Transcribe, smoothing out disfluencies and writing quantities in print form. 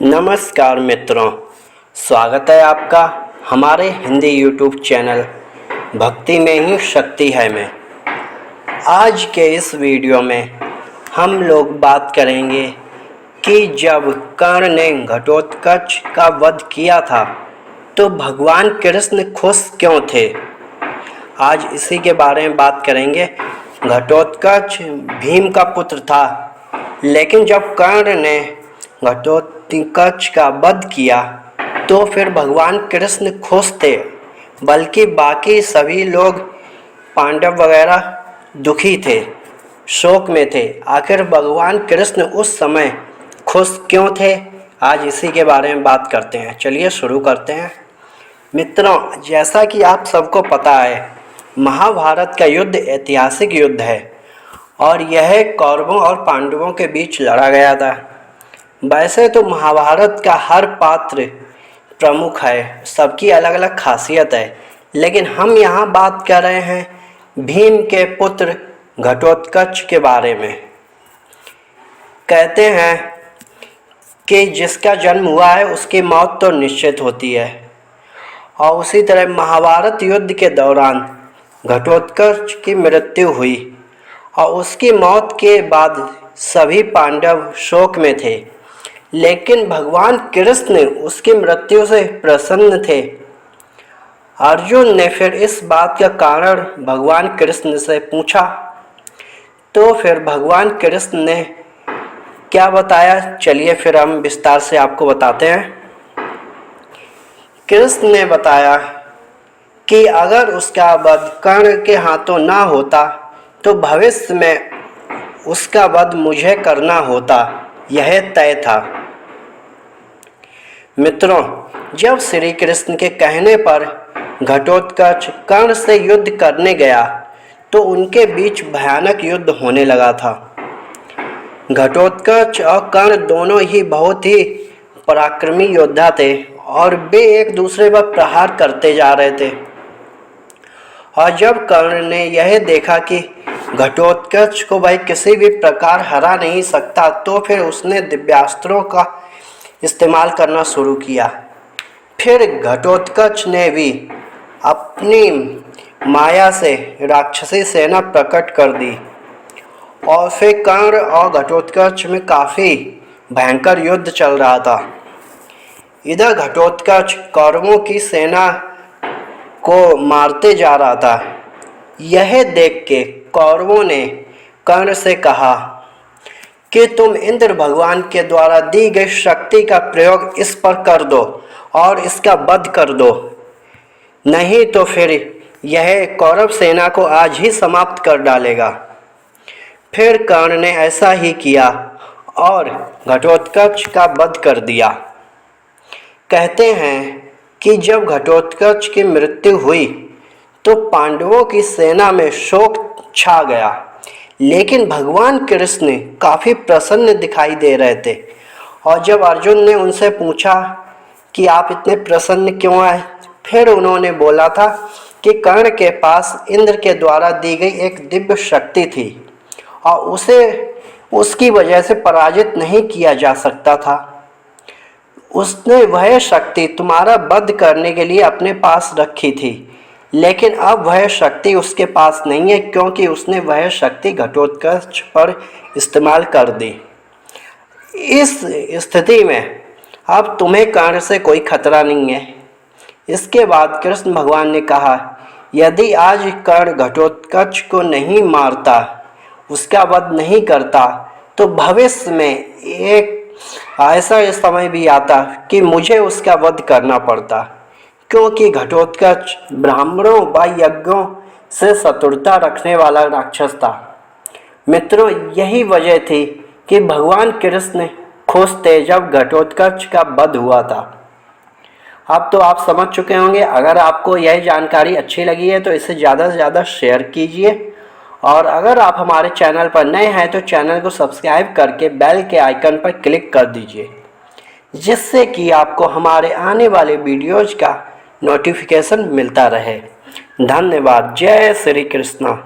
नमस्कार मित्रों, स्वागत है आपका हमारे हिंदी यूट्यूब चैनल भक्ति में ही शक्ति है में। आज के इस वीडियो में हम लोग बात करेंगे कि जब कर्ण ने घटोत्कच का वध किया था तो भगवान कृष्ण खुश क्यों थे। आज इसी के बारे में बात करेंगे। घटोत्कच भीम का पुत्र था, लेकिन जब कर्ण ने घटोत्कच का वध किया तो फिर भगवान कृष्ण खुश थे, बल्कि बाकी सभी लोग पांडव वगैरह दुखी थे, शोक में थे। आखिर भगवान कृष्ण उस समय खुश क्यों थे, आज इसी के बारे में बात करते हैं। चलिए शुरू करते हैं। मित्रों, जैसा कि आप सबको पता है, महाभारत का युद्ध ऐतिहासिक युद्ध है और यह कौरवों और पांडवों के बीच लड़ा गया था। वैसे तो महाभारत का हर पात्र प्रमुख है, सबकी अलग अलग खासियत है, लेकिन हम यहाँ बात कर रहे हैं भीम के पुत्र घटोत्कच के बारे में। कहते हैं कि जिसका जन्म हुआ है उसकी मौत तो निश्चित होती है, और उसी तरह महाभारत युद्ध के दौरान घटोत्कच की मृत्यु हुई और उसकी मौत के बाद सभी पांडव शोक में थे, लेकिन भगवान कृष्ण उसकी मृत्यु से प्रसन्न थे। अर्जुन ने फिर इस बात का कारण भगवान कृष्ण से पूछा, तो फिर भगवान कृष्ण ने क्या बताया, चलिए फिर हम विस्तार से आपको बताते हैं। कृष्ण ने बताया कि अगर उसका वध कर्ण के हाथों ना होता तो भविष्य में उसका वध मुझे करना होता, यह तय था। मित्रों, जब श्री कृष्ण के कहने पर घटोत्कच कर्ण से युद्ध करने गया तो उनके बीच भयानक युद्ध होने लगा था। घटोत्कच और कर्ण दोनों ही बहुत ही पराक्रमी योद्धा थे और वे एक दूसरे पर प्रहार करते जा रहे थे। और जब कर्ण ने यह देखा कि घटोत्कच को वह किसी भी प्रकार हरा नहीं सकता, तो फिर उसने दिव्यास्त्रों का इस्तेमाल करना शुरू किया। फिर घटोत्कच ने भी अपनी माया से राक्षसी सेना प्रकट कर दी और फिर कर्ण और घटोत्कच में काफ़ी भयंकर युद्ध चल रहा था। इधर घटोत्कच कौरवों की सेना को मारते जा रहा था। यह देख के कौरवों ने कर्ण से कहा कि तुम इंद्र भगवान के द्वारा दी गई शक्ति का प्रयोग इस पर कर दो और इसका वध कर दो, नहीं तो फिर यह कौरव सेना को आज ही समाप्त कर डालेगा। फिर कर्ण ने ऐसा ही किया और घटोत्कच का वध कर दिया। कहते हैं कि जब घटोत्कच की मृत्यु हुई तो पांडवों की सेना में शोक छा गया, लेकिन भगवान कृष्ण काफ़ी प्रसन्न दिखाई दे रहे थे। और जब अर्जुन ने उनसे पूछा कि आप इतने प्रसन्न क्यों आए, फिर उन्होंने बोला था कि कर्ण के पास इंद्र के द्वारा दी गई एक दिव्य शक्ति थी और उसे उसकी वजह से पराजित नहीं किया जा सकता था। उसने वह शक्ति तुम्हारा वध करने के लिए अपने पास रखी थी, लेकिन अब वह शक्ति उसके पास नहीं है, क्योंकि उसने वह शक्ति घटोत्कच पर इस्तेमाल कर दी। इस स्थिति में अब तुम्हें कर्ण से कोई खतरा नहीं है। इसके बाद कृष्ण भगवान ने कहा, यदि आज कर्ण घटोत्कच को नहीं मारता, उसका वध नहीं करता, तो भविष्य में एक ऐसा समय भी आता कि मुझे उसका वध करना पड़ता, क्योंकि घटोत्कच ब्राह्मणों व यज्ञों से शत्रुता रखने वाला राक्षस था। मित्रों, यही वजह थी कि भगवान कृष्ण खुश थे जब घटोत्कच का वध हुआ था। अब तो आप समझ चुके होंगे। अगर आपको यह जानकारी अच्छी लगी है तो इसे ज़्यादा से ज़्यादा शेयर कीजिए, और अगर आप हमारे चैनल पर नए हैं तो चैनल को सब्सक्राइब करके बेल के आइकन पर क्लिक कर दीजिए, जिससे कि आपको हमारे आने वाले वीडियोज़ का नोटिफिकेशन मिलता रहे। धन्यवाद। जय श्री कृष्ण।